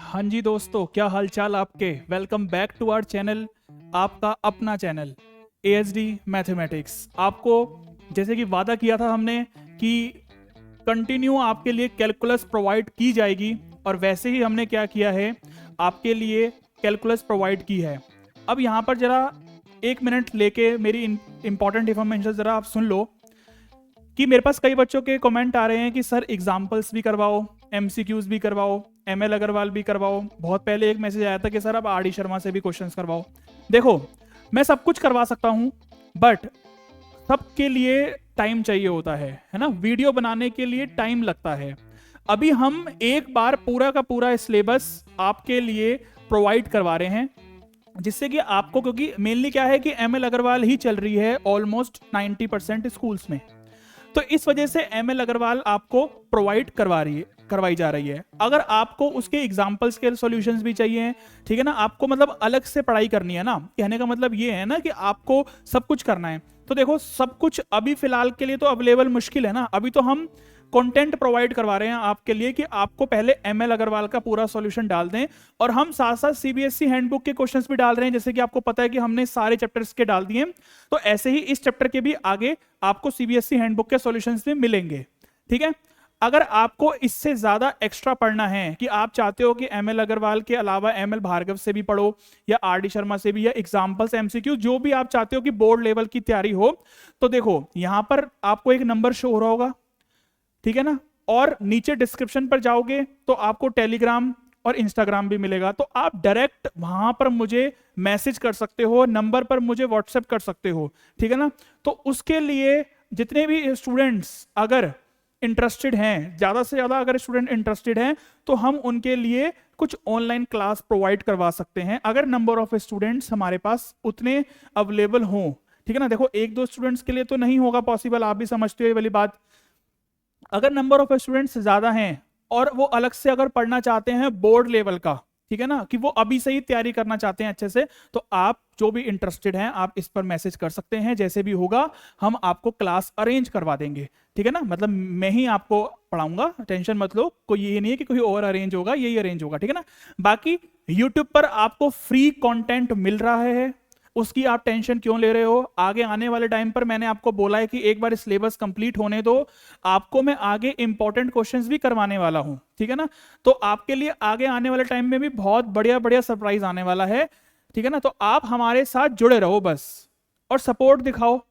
हाँ जी दोस्तों, क्या हालचाल आपके। Welcome back to our channel, आपका अपना चैनल ASD मैथमेटिक्स। आपको जैसे कि वादा किया था हमने कि कंटिन्यू आपके लिए कैलकुलस प्रोवाइड की जाएगी, और वैसे ही हमने क्या किया है, आपके लिए कैलकुलस प्रोवाइड की है। अब यहाँ पर ज़रा 1 मिनट लेके मेरी इंपॉर्टेंट इन्फॉर्मेशन ज़रा आप सुन लो कि मेरे पास कई बच्चों के कमेंट आ रहे हैं कि सर एग्जाम्पल्स भी करवाओ, MCQs भी करवाओ, ML अग्रवाल भी करवाओ। बहुत पहले एक मैसेज आया था कि सर अब RD शर्मा से भी क्वेश्चंस करवाओ। देखो, मैं सब कुछ करवा सकता हूँ, बट सबके लिए टाइम चाहिए होता है ना। वीडियो बनाने के लिए टाइम लगता है। अभी हम एक बार पूरा का पूरा सिलेबस आपके लिए प्रोवाइड करवा रहे हैं, जिससे कि आपको, क्योंकि मेनली क्या है कि ML अग्रवाल ही चल रही है ऑलमोस्ट 90% स्कूल्स में, तो इस वजह से ML अग्रवाल आपको प्रोवाइड करवाई जा रही है। अगर आपको उसके एग्जाम्पल्स के सॉल्यूशंस भी चाहिए, ठीक है ना, आपको मतलब अलग से पढ़ाई करनी है ना, कहने का मतलब ये है ना कि आपको सब कुछ करना है। तो देखो, सब कुछ अभी फिलहाल के लिए तो अवेलेबल मुश्किल है ना। अभी तो हम कंटेंट प्रोवाइड करवा रहे हैं आपके लिए कि आपको पहले ML अग्रवाल का पूरा सॉल्यूशन डाल दें, और हम साथ साथ CBSE हैंडबुक के क्वेश्चंस भी डाल रहे हैं, जैसे कि आपको पता है कि हमने सारे चैप्टर्स के डाल दिए। तो ऐसे ही इस चैप्टर के भी आगे आपको CBSE हैंडबुक के सॉल्यूशंस भी मिलेंगे, ठीक है। अगर आपको इससे ज्यादा एक्स्ट्रा पढ़ना है, कि आप चाहते हो कि ML अग्रवाल के अलावा ML भार्गव से भी पढ़ो, या RD शर्मा से भी, या एग्जाम्पल्स MCQ जो भी आप चाहते हो कि बोर्ड लेवल की तैयारी हो, तो देखो यहां पर आपको एक नंबर शो हो रहा होगा, ठीक है ना। और नीचे डिस्क्रिप्शन पर जाओगे तो आपको टेलीग्राम और इंस्टाग्राम भी मिलेगा, तो आप डायरेक्ट वहां पर मुझे मैसेज कर सकते हो, नंबर पर मुझे व्हाट्सएप कर सकते हो, ठीक है ना। तो उसके लिए जितने भी स्टूडेंट्स अगर इंटरेस्टेड हैं, ज़्यादा से ज़्यादा अगर स्टूडेंट इंटरेस्टेड हैं, तो हम उनके लिए कुछ ऑनलाइन क्लास प्रोवाइड करवा सकते हैं, अगर नंबर ऑफ स्टूडेंट्स हमारे पास उतने अवेलेबल हों, ठीक है ना। देखो, एक दो स्टूडेंट्स के लिए तो नहीं होगा पॉसिबल, आप भी समझते हो ये वाली बात। अगर नंबर ऑफ स्टूडेंट्स ज्यादा हैं और वो अलग से अगर पढ़ना चाहते हैं बोर्ड लेवल का, ठीक है ना, कि वो अभी से ही तैयारी करना चाहते हैं अच्छे से, तो आप जो भी इंटरेस्टेड हैं आप इस पर मैसेज कर सकते हैं। जैसे भी होगा हम आपको क्लास अरेंज करवा देंगे, ठीक है ना। मतलब मैं ही आपको पढ़ाऊंगा, टेंशन मत लो, कोई ये नहीं है कि कोई और अरेंज होगा, यही अरेंज होगा, ठीक है ना। बाकी यूट्यूब पर आपको फ्री कंटेंट मिल रहा है, उसकी आप टेंशन क्यों ले रहे हो। आगे आने वाले टाइम पर मैंने आपको बोला है कि एक बार सिलेबस कंप्लीट होने दो, आपको मैं आगे इंपॉर्टेंट क्वेश्चंस भी करवाने वाला हूं, ठीक है ना। तो आपके लिए आगे आने वाले टाइम में भी बहुत बढ़िया बढ़िया सरप्राइज आने वाला है, ठीक है ना। तो आप हमारे साथ जुड़े रहो बस, और सपोर्ट दिखाओ।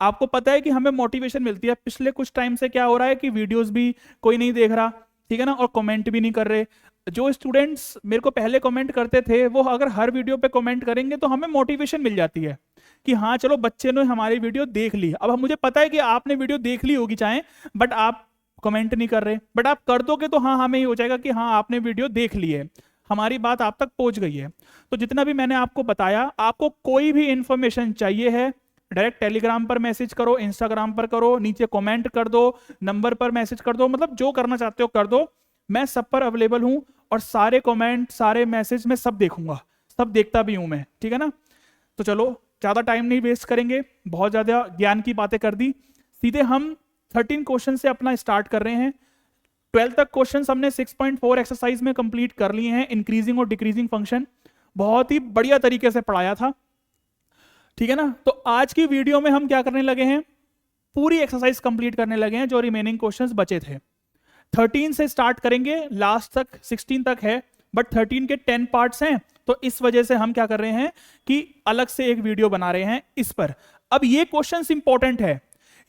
आपको पता है कि हमें मोटिवेशन मिलती है। पिछले कुछ टाइम से क्या हो रहा है कि वीडियोस भी कोई नहीं देख रहा, ठीक है ना, और कमेंट भी नहीं कर रहे। जो स्टूडेंट्स मेरे को पहले कमेंट करते थे, वो अगर हर वीडियो पे कमेंट करेंगे तो हमें मोटिवेशन मिल जाती है कि हाँ चलो बच्चे ने हमारी वीडियो देख ली। अब मुझे पता है कि आपने वीडियो देख ली होगी चाहे, बट आप कमेंट नहीं कर रहे, बट आप कर दोगे तो हाँ हमें ही हो जाएगा कि हाँ आपने वीडियो देख ली है, हमारी बात आप तक पहुंच गई है। तो जितना भी मैंने आपको बताया, आपको कोई भी इंफॉर्मेशन चाहिए है, डायरेक्ट टेलीग्राम पर मैसेज करो, इंस्टाग्राम पर करो, नीचे कमेंट कर दो, नंबर पर मैसेज कर दो, मतलब जो करना चाहते हो कर दो। मैं सब पर अवेलेबल हूं, और सारे कमेंट सारे मैसेज मैं सब देखूंगा, सब देखता भी हूं मैं, ठीक है ना। तो चलो ज्यादा टाइम नहीं वेस्ट करेंगे, बहुत ज्यादा ज्ञान की बातें कर दी, सीधे हम 13 क्वेश्चन से अपना स्टार्ट कर रहे हैं। 12 तक क्वेश्चन हमने 6.4 एक्सरसाइज में कंप्लीट कर लिए हैं। इंक्रीजिंग और डिक्रीजिंग फंक्शन बहुत ही बढ़िया तरीके से पढ़ाया था, ठीक है ना। तो आज की वीडियो में हम क्या करने लगे हैं, पूरी एक्सरसाइज कंप्लीट करने लगे हैं जो रिमेनिंग क्वेश्चंस बचे थे। 13 से स्टार्ट करेंगे, लास्ट तक 16 तक है, बट 13 के 10 पार्ट्स हैं, तो इस वजह से हम क्या कर रहे हैं कि अलग से एक वीडियो बना रहे हैं इस पर। अब ये क्वेश्चंस इंपॉर्टेंट है,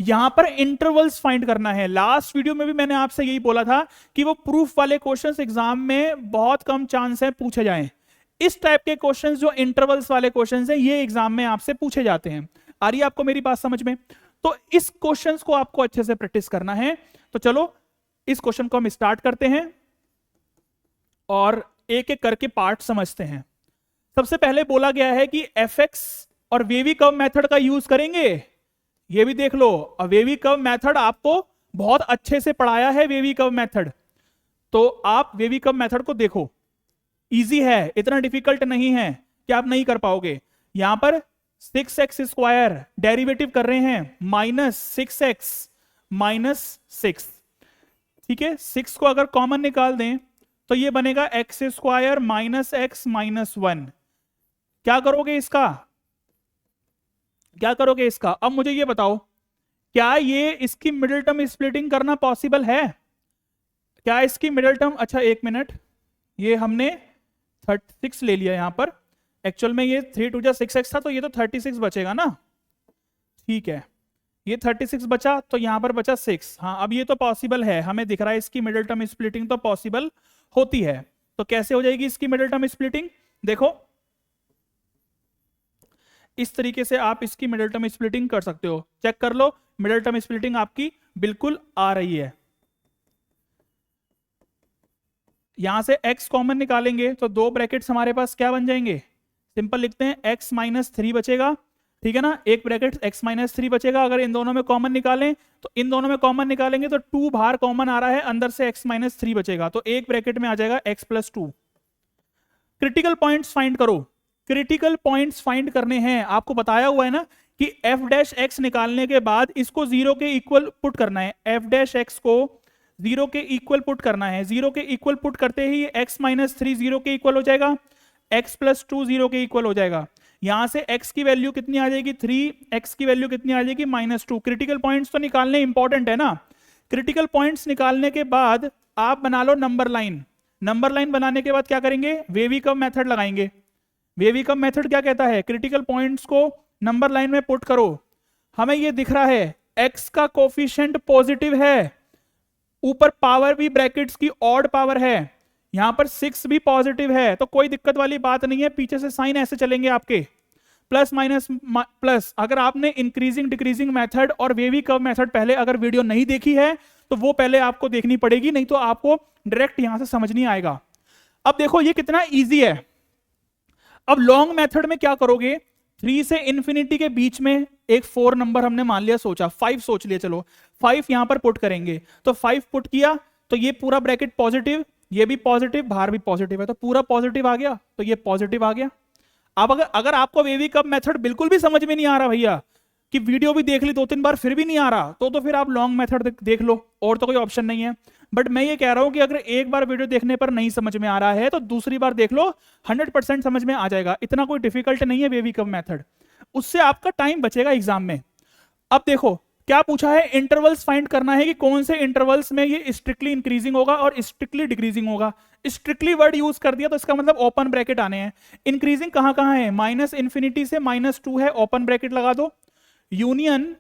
यहां पर इंटरवल्स फाइंड करना है। लास्ट वीडियो में भी मैंने आपसे यही बोला था कि वो प्रूफ वाले क्वेश्चंस एग्जाम में बहुत कम चांस है पूछे जाएं। इस टाइप के क्वेश्चंस जो इंटरवल्स वाले क्वेश्चंस हैं, ये एग्जाम में आपसे पूछे जाते हैं। आ रही है आपको मेरी बात समझ में। तो इस क्वेश्चंस को आपको अच्छे से प्रैक्टिस करना है। तो चलो इस क्वेश्चन को हम स्टार्ट करते हैं और एक एक करके पार्ट समझते हैं। सबसे पहले बोला गया है कि fx और वेवी कर्व मेथड का यूज करेंगे। ये भी देख लो, वेवी कर्व मेथड आपको बहुत अच्छे से पढ़ाया है, वेवी कर्व मेथड। तो आप वेवी कर्व मेथड को देखो, इजी है, इतना डिफिकल्ट नहीं है कि आप नहीं कर पाओगे। यहां पर 6x² डेरिवेटिव कर रहे हैं, -6x - 6, ठीक है। 6 को अगर कॉमन निकाल दें तो ये बनेगा x square minus x minus one. क्या करोगे इसका, क्या करोगे इसका? अब मुझे ये बताओ, क्या ये इसकी मिडिल टर्म स्प्लिटिंग करना पॉसिबल है? क्या इसकी मिडिल टर्म, अच्छा एक मिनट, ये हमने 36 ले लिया यहां पर, एक्चुअल में ये 3 टू जा 6x था, तो ये तो 36 बचेगा ना, ठीक है, ये 36 बचा, तो यहां पर बचा 6। हाँ अब ये तो पॉसिबल है, हमें दिख रहा है इसकी मिडिल टर्म स्प्लिटिंग तो पॉसिबल होती है। तो कैसे हो जाएगी इसकी मिडिल टर्म स्प्लिटिंग? देखो इस तरीके से आप इसकी मिडिल टर्म स्प्लिटिंग कर सकते हो, चेक कर लो, मिडिल टर्म स्प्लिटिंग आपकी बिल्कुल आ रही है। यहां से x कॉमन निकालेंगे तो दो ब्रैकेट्स हमारे पास क्या बन जाएंगे, सिंपल लिखते हैं, x माइनस 3 बचेगा, ठीक है ना, एक ब्रैकेट x माइनस 3 बचेगा। अगर इन दोनों में कॉमन निकालें तो इन दोनों में कॉमन निकालेंगे तो 2 बाहर कॉमन आ रहा है, अंदर से x माइनस 3 बचेगा, तो एक ब्रैकेट में आ जाएगा x plus 2। Critical points find करो, क्रिटिकल पॉइंट्स फाइंड करने हैं, आपको बताया हुआ है ना कि एफ डैश एक्स निकालने के बाद इसको जीरो के इक्वल पुट करना है, एफ डैश एक्स को जीरो के इक्वल पुट करना है, जीरो के इक्वल पुट करते ही x माइनस 3 जीरो के इक्वल हो जाएगा, x प्लस 2 जीरो के इक्वल हो जाएगा। यहां से x की वैल्यू कितनी आ जाएगी 3, x की वैल्यू कितनी आ जाएगी -2। क्रिटिकल पॉइंट्स तो निकालने इंपॉर्टेंट है ना। क्रिटिकल पॉइंट्स निकालने के बाद आप बना लो नंबर लाइन, नंबर लाइन बनाने के बाद क्या करेंगे, वेवी कर्व मेथड लगाएंगे। वेवी कर्व मेथड क्या कहता है, क्रिटिकल पॉइंट्स को नंबर लाइन में पुट करो, हमें ये दिख रहा है x का कोफिशिएंट पॉजिटिव है, ऊपर पावर भी ब्रैकेट्स की ऑड पावर है, यहां पर 6 भी पॉजिटिव है, तो कोई दिक्कत वाली बात नहीं है, पीछे से साइन ऐसे चलेंगे आपके प्लस माइनस प्लस। अगर आपने इंक्रीजिंग डिक्रीजिंग मेथड और वेवी कर्व मेथड पहले अगर वीडियो नहीं देखी है तो वो पहले आपको देखनी पड़ेगी, नहीं तो आपको डायरेक्ट यहां से समझ नहीं आएगा। अब देखो ये कितना इजी है। अब लॉन्ग मेथड में क्या करोगे, 3 से इंफिनिटी के बीच में एक 4 नंबर हमने मान लिया, सोचा 5 सोच लिया, चलो 5 यहां पर पुट करेंगे, तो 5 पुट किया तो ये पूरा ब्रैकेट पॉजिटिव, ये भी पॉजिटिव, बाहर भी पॉजिटिव है, तो पूरा पॉजिटिव आ गया, तो ये पॉजिटिव आ गया। अब अगर आपको वेवी कर्व मेथड बिल्कुल भी समझ में नहीं आ रहा भैया, कि वीडियो भी देख ली 2-3 बार फिर भी नहीं आ रहा, तो फिर आप लॉन्ग मेथड देख लो, और तो कोई ऑप्शन नहीं है। बट मैं ये कह रहा हूं कि अगर एक बार वीडियो देखने पर नहीं समझ में आ रहा है तो दूसरी बार देख लो, 100% समझ में आ जाएगा, इतना कोई डिफिकल्ट नहीं है वेवी कर्व मेथड, उससे आपका टाइम बचेगा एग्जाम में। अब देखो क्या पूछा है, इंटरवल्स फाइंड करना है कि कौन से इंटरवल्स में ये स्ट्रिक्टली इंक्रीजिंग होगा और स्ट्रिक्टली डिक्रीजिंग होगा। स्ट्रिक्टली वर्ड यूज कर दिया तो इसका मतलब ओपन ब्रैकेट आने हैं। इंक्रीजिंग कहां कहां है, माइनस इंफिनिटी से -2 है, ओपन ब्रैकेट लगा दो, यूनियन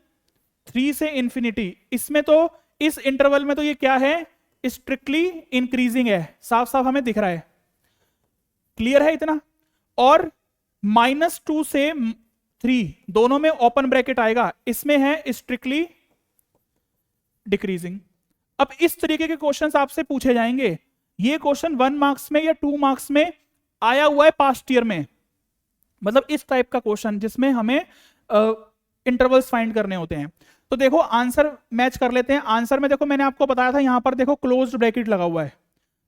3 से इंफिनिटी, इसमें तो इस इंटरवल में तो ये क्या है, स्ट्रिक्टली इंक्रीजिंग है, साफ साफ हमें दिख रहा है, क्लियर है इतना। और -2 से 3 दोनों में ओपन ब्रैकेट आएगा, इसमें है स्ट्रिक्टली डिक्रीजिंग। अब इस तरीके के क्वेश्चंस आपसे पूछे जाएंगे, ये क्वेश्चन 1 मार्क्स में या 2 मार्क्स में आया हुआ है पास्ट ईयर में, मतलब इस टाइप का क्वेश्चन जिसमें हमें इंटरवल्स फाइंड करने होते हैं। तो देखो आंसर मैच कर लेते हैं। आंसर में देखो मैंने आपको बताया था, यहां पर देखो क्लोज्ड ब्रैकेट लगा हुआ है,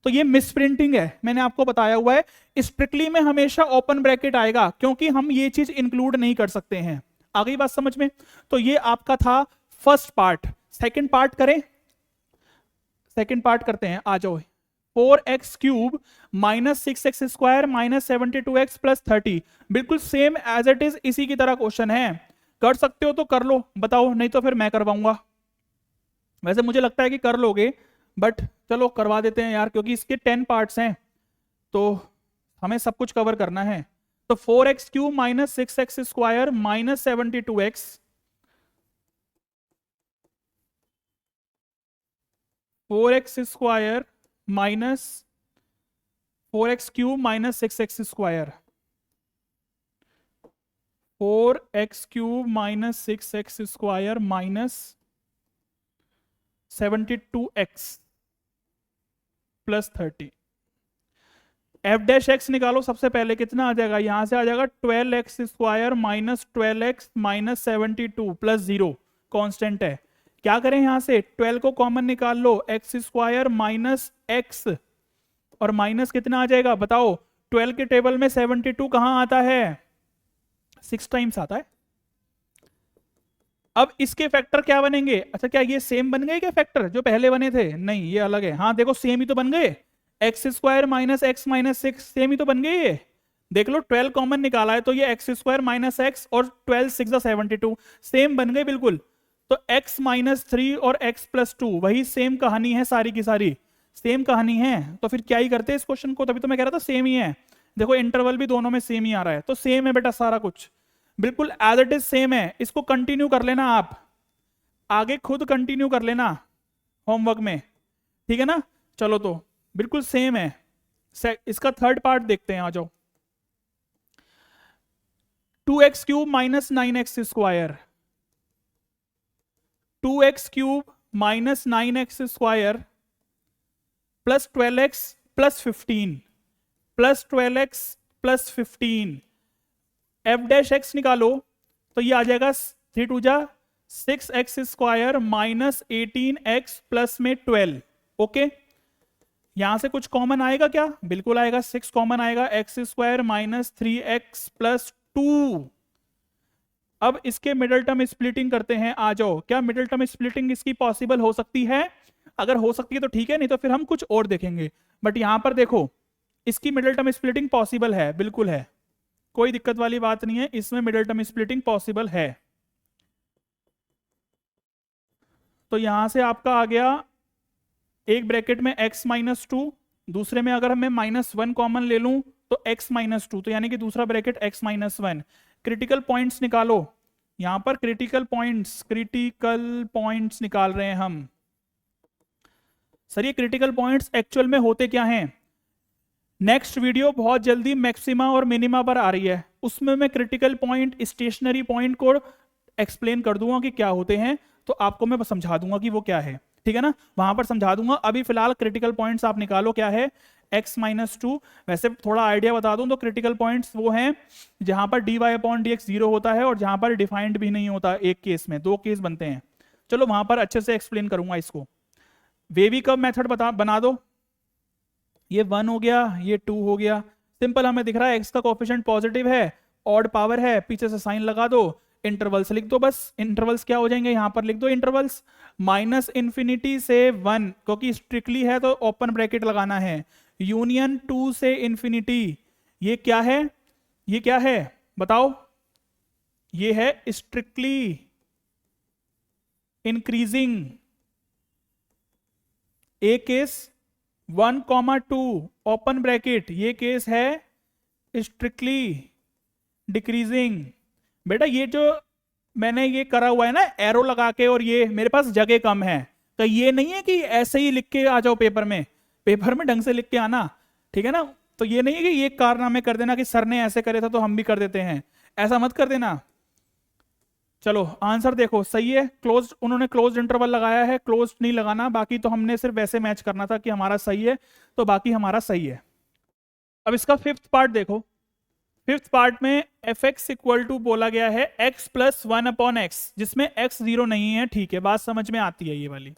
तो ये मिसप्रिंटिंग है, मैंने आपको बताया हुआ है, स्ट्रिक्टली में हमेशा ओपन ब्रैकेट आएगा, क्योंकि हम ये चीज इंक्लूड नहीं कर सकते हैं। आ गई बात समझ में? तो ये आपका था फर्स्ट पार्ट। सेकंड पार्ट करें, सेकंड पार्ट करते हैं, आ जाओ। 4x cube -6x square -72x plus 30, बिल्कुल सेम एज इट इज, इसी की तरह क्वेश्चन है, कर सकते हो तो कर लो, बताओ, नहीं तो फिर मैं करवाऊंगा। वैसे मुझे लगता है कि कर लोगे, बट चलो करवा देते हैं यार, क्योंकि इसके 10 पार्ट्स हैं तो हमें सब कुछ कवर करना है। तो 4x cube -6x square -72x, 4x square -4x cube -6x square, 4x cube -6x square -72x plus 30। F dash x निकालो, सबसे पहले कितना आ जाएगा, यहां से आ जाएगा 12x square -12x -72 plus 0, constant है। क्या करें, यहां से 12 को कॉमन निकाल लो, x स्क्वायर -x और माइनस कितना आ जाएगा बताओ, 12 के टेबल में 72 कहां आता है, 6 टाइम्स आता है। अब इसके फैक्टर क्या बनेंगे, अच्छा क्या ये सेम बन गए क्या फैक्टर जो पहले बने थे, नहीं ये अलग है, हाँ देखो सेम ही तो बन गए, x square minus x minus 6 same ही तो बन गई ये। देख लो 12 कॉमन निकाला है तो ये एक्स स्क्वायर माइनस एक्स और 12 6 72 सेम बन गए बिल्कुल। तो x माइनस 3 और x प्लस 2 वही सेम कहानी है, सारी की सारी सेम कहानी है। तो फिर क्या ही करते हैं इस क्वेश्चन को, तभी तो मैं कह रहा था सेम ही है। देखो इंटरवल भी दोनों में सेम ही आ रहा है, तो सेम है बेटा सारा कुछ, बिल्कुल एज इट इज सेम है। इसको कंटिन्यू कर लेना, आप आगे खुद कंटिन्यू कर लेना होमवर्क में, ठीक है ना। चलो तो बिल्कुल सेम है। इसका थर्ड पार्ट देखते हैं, आ जाओ। 2x cube minus 9x square, 2x cube minus 9x square plus 12x plus 15 plus 12x plus 15 F dash x निकालो तो ये आ जाएगा 3 2 जा 6x square minus 18x plus में 12। ओके, यहां से कुछ कॉमन आएगा क्या? बिल्कुल आएगा, 6 कॉमन आएगा, x square minus 3x plus 2। अब इसके मिडिल टर्म स्प्लिटिंग करते हैं, आ जाओ। क्या मिडिल टर्म स्प्लिटिंग इसकी पॉसिबल हो सकती है? अगर हो सकती है तो ठीक है, नहीं तो फिर हम कुछ और देखेंगे। बट यहां पर देखो इसकी मिडिल टर्म स्प्लिटिंग पॉसिबल है, बिल्कुल है, कोई दिक्कत वाली बात नहीं है, इसमें मिडिल टर्म स्प्लिटिंग पॉसिबल है। तो यहां से आपका आ गया एक ब्रैकेट में x माइनस 2, दूसरे में अगर मैं -1 कॉमन ले लूं तो x माइनस 2, तो यानी कि दूसरा bracket x minus 1। Critical points निकालो, यहां पर क्रिटिकल पॉइंट्स निकाल रहे हैं हम। सर ये क्रिटिकल पॉइंट्स एक्चुअल में होते क्या हैं? नेक्स्ट वीडियो बहुत जल्दी मैक्सिमा और मिनिमा पर आ रही है, उसमें मैं क्रिटिकल पॉइंट, स्टेशनरी पॉइंट को एक्सप्लेन कर दूंगा कि क्या होते हैं, तो आपको मैं समझा दूंगा कि वो क्या है, ठीक है ना, वहां पर समझा दूंगा। अभी फिलहाल क्रिटिकल पॉइंट्स आप निकालो, क्या है? x minus 2। वैसे थोड़ा आइडिया बता दूं तो क्रिटिकल पॉइंट्स वो हैं जहां पर dy अपॉन dx 0 होता है और जहां पर डिफाइंड भी नहीं होता, एक केस में, 2 केस बनते हैं। चलो वहां पर अच्छे से एक्सप्लेन करूंगा इसको। वेवी कर्व मेथड बना दो, ये 1 हो गया, ये 2 हो गया। सिंपल हमें दिख रहा है x का कोफिशिएंट पॉजिटिव है, ऑड पावर है, पीछे से साइन लगा दो, इंटरवल्स लिख दो बस। इंटरवल्स क्या हो जाएंगे, यहां पर लिख दो इंटरवल्स -∞ से 1, क्योंकि स्ट्रिक्टली है तो ओपन ब्रैकेट लगाना है, यूनियन 2 से इंफिनिटी। ये क्या है, ये क्या है बताओ? ये है स्ट्रिक्टली इंक्रीजिंग। ए केस 1,2 ओपन ब्रैकेट, ये केस है स्ट्रिक्टली डिक्रीजिंग। बेटा ये जो मैंने ये करा हुआ है ना एरो लगा के, और ये मेरे पास जगह कम है, तो ये नहीं है कि ऐसे ही लिख के आ जाओ पेपर में, पेपर में ढंग से लिख के आना, ठीक है ना। तो ये नहीं है कि ये कारनामे कर देना कि सर ने ऐसे करे था तो हम भी कर देते हैं, ऐसा मत कर देना। चलो आंसर देखो, सही है, क्लोज्ड, उन्होंने क्लोज्ड इंटरवल लगाया है, क्लोज्ड नहीं लगाना, बाकी तो हमने सिर्फ वैसे मैच करना था कि हमारा सही है, तो बाकी हमारा सही है। अब इसका फिफ्थ पार्ट देखो, फिफ्थ पार्ट में एफ एक्स इक्वल टू बोला गया है x प्लस 1 अपॉन एक्स, जिसमें x 0 नहीं है, ठीक है, बात समझ में आती है ये वाली।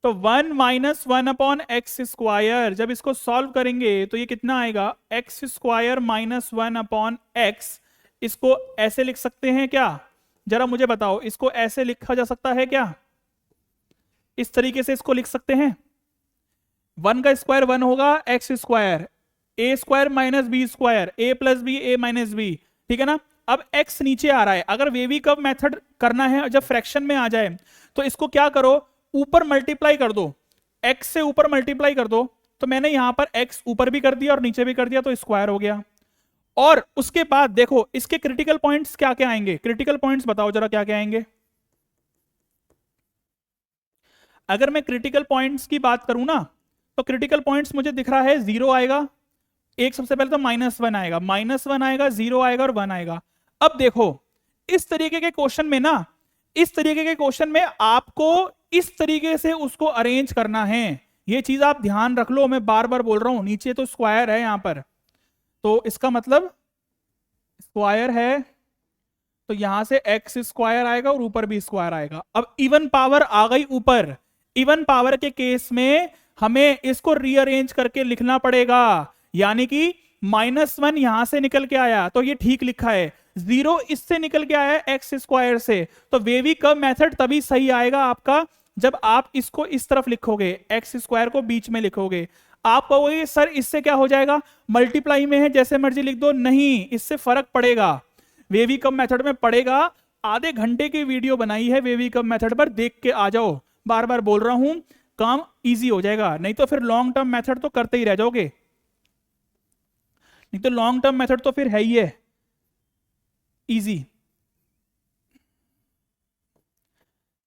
तो 1 माइनस 1 अपॉन एक्स स्क्वायर, जब इसको सॉल्व करेंगे तो ये कितना आएगा, x square minus 1 upon x. इसको ऐसे लिख सकते हैं क्या? जरा मुझे बताओ, इसको ऐसे लिखा जा सकता है क्या? इस तरीके से इसको लिख सकते हैं, 1 का स्क्वायर 1 होगा, एक्स स्क्वायर, ए स्क्वायर माइनस बी स्क्वायर, ए प्लस बी, ए माइनस बी, ठीक है ना। अब x नीचे आ रहा है, अगर वेवी कर्व मेथड करना है जब फ्रैक्शन में आ जाए तो इसको क्या करो, ऊपर मल्टीप्लाई कर दो, x से ऊपर मल्टीप्लाई कर दो। तो मैंने यहां पर x ऊपर भी कर दिया और नीचे भी कर दिया, तो स्क्वायर हो गया। और उसके बाद देखो इसके क्रिटिकल पॉइंट्स क्या क्या आएंगे, क्रिटिकल पॉइंट्स बताओ जरा क्या क्या आएंगे। अगर मैं क्रिटिकल पॉइंट्स की बात करूं ना, तो क्रिटिकल पॉइंट्स मुझे दिख रहा है 0 आएगा, एक सबसे पहले तो -1 आएगा, -1 आएगा, 0 आएगा और 1 आएगा। अब देखो इस तरीके के क्वेश्चन में ना, इस तरीके के क्वेश्चन में आपको इस तरीके से उसको अरेंज करना है, ये चीज आप ध्यान रख लो, मैं बार बार बोल रहा हूं। नीचे तो स्क्वायर है यहां पर, तो इसका मतलब स्क्वायर है, तो यहां से x स्क्वायर आएगा और ऊपर भी स्क्वायर आएगा। अब इवन पावर आ गई ऊपर, इवन पावर के केस में हमें इसको रीअरेंज करके लिखना पड़ेगा, यानी कि -1 यहां से निकल के आया तो ये ठीक लिखा है, 0 इससे निकल के आया एक्स स्क्वायर से, तो वेवी कर्व मेथड तभी सही आएगा आपका जब आप इसको इस तरफ लिखोगे, एक्स स्क्वायर को बीच में लिखोगे। आप कहोगे सर इससे क्या हो जाएगा, मल्टीप्लाई में है जैसे मर्जी लिख दो, नहीं, इससे फर्क पड़ेगा, वेवी कम मेथड में पड़ेगा। आधे घंटे की वीडियो बनाई है वेवी कम मेथड पर, देख के आ जाओ, बार बार बोल रहा हूं, काम इजी हो जाएगा। नहीं तो फिर लॉन्ग टर्म मेथड तो करते ही रह जाओगे, नहीं तो लॉन्ग टर्म मेथड तो फिर है ही है इजी।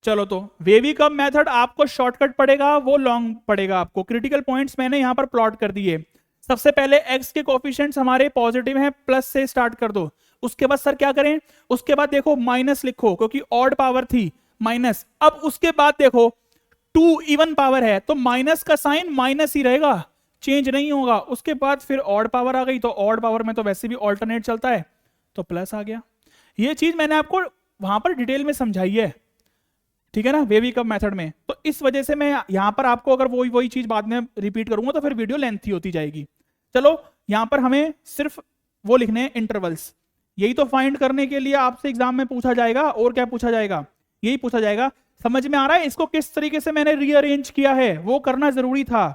चलो तो वेवी कम मेथड आपको शॉर्टकट पड़ेगा, वो लॉन्ग पड़ेगा आपको। क्रिटिकल पॉइंट्स मैंने यहां पर प्लॉट कर दिए। सबसे पहले x के कोफिशिएंट्स हमारे पॉजिटिव हैं, प्लस से स्टार्ट कर दो। उसके बाद सर क्या करें, उसके बाद देखो माइनस लिखो क्योंकि ऑड पावर थी, माइनस। अब उसके बाद देखो 2 इवन पावर है तो माइनस का साइन माइनस ही रहेगा, चेंज नहीं होगा। उसके बाद फिर ऑड पावर आ गई तो ऑड पावर में तो वैसे भी ऑल्टरनेट चलता है तो प्लस आ गया। ये चीज मैंने आपको वहां पर डिटेल में समझाई है, ठीक है ना, वेवी कम मेथड में। तो इस वजह से मैं यहां पर आपको अगर वही चीज बाद में रिपीट करूंगा तो फिर वीडियो लेंथी होती जाएगी। चलो यहां पर हमें सिर्फ वो लिखने हैं इंटरवल्स, यही तो फाइंड करने के लिए आपसे एग्जाम में पूछा जाएगा। और क्या पूछा जाएगा, यही पूछा जाएगा। समझ में आ रहा है इसको किस तरीके से मैंने रीअरेंज किया है, वो करना जरूरी था।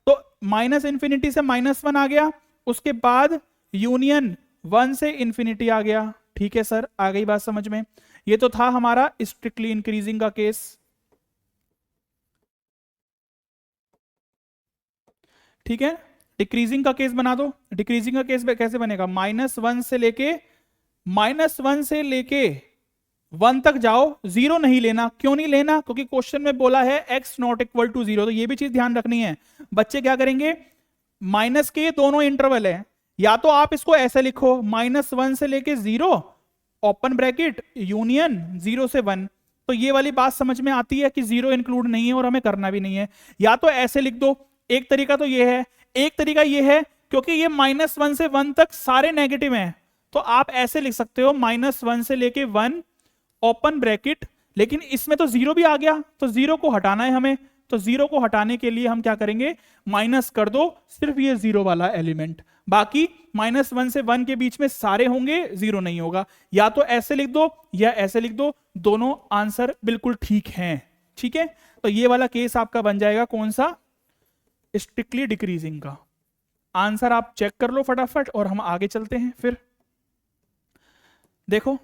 तो माइनस इंफिनिटी से -1 आ गया, उसके बाद यूनियन 1 से इंफिनिटी आ गया। ठीक है सर, आ गई बात समझ में। ये तो था हमारा स्ट्रिक्टली इंक्रीजिंग का केस। ठीक है, डिक्रीजिंग का केस बना दो। डिक्रीजिंग का केस कैसे बनेगा, -1 से लेके -1 तक जाओ, 0 नहीं लेना। क्यों नहीं लेना, क्योंकि क्वेश्चन में बोला है x नॉट इक्वल टू 0। तो ये भी चीज ध्यान रखनी है। बच्चे क्या करेंगे, माइनस के दोनों इंटरवल है, या तो आप इसको ऐसे लिखो -1 से लेके 0 ओपन ब्रैकेट यूनियन 0 से 1। तो ये वाली बात समझ में आती है कि 0 इंक्लूड नहीं है और हमें करना भी नहीं है। या तो ऐसे लिख दो, एक तरीका तो ये है, एक तरीका ये है क्योंकि ये -1 से 1 तक सारे नेगेटिव हैं तो आप ऐसे लिख सकते हो -1 से लेके 1 ओपन ब्रैकेट। लेकिन इसमें तो 0 भी आ गया तो 0 को हटाना है हमें, तो 0 को हटाने के लिए हम क्या करेंगे, माइनस कर दो सिर्फ ये 0 वाला एलिमेंट, बाकी -1 से 1 के बीच में सारे होंगे, 0 नहीं होगा। या तो ऐसे लिख दो या ऐसे लिख दो, दोनों आंसर बिल्कुल ठीक हैं। ठीक है, तो ये वाला केस आपका बन जाएगा कौन सा, स्ट्रिक्टली डिक्रीजिंग का। आंसर आप चेक कर लो फटाफट और हम आगे चलते हैं। फिर देखो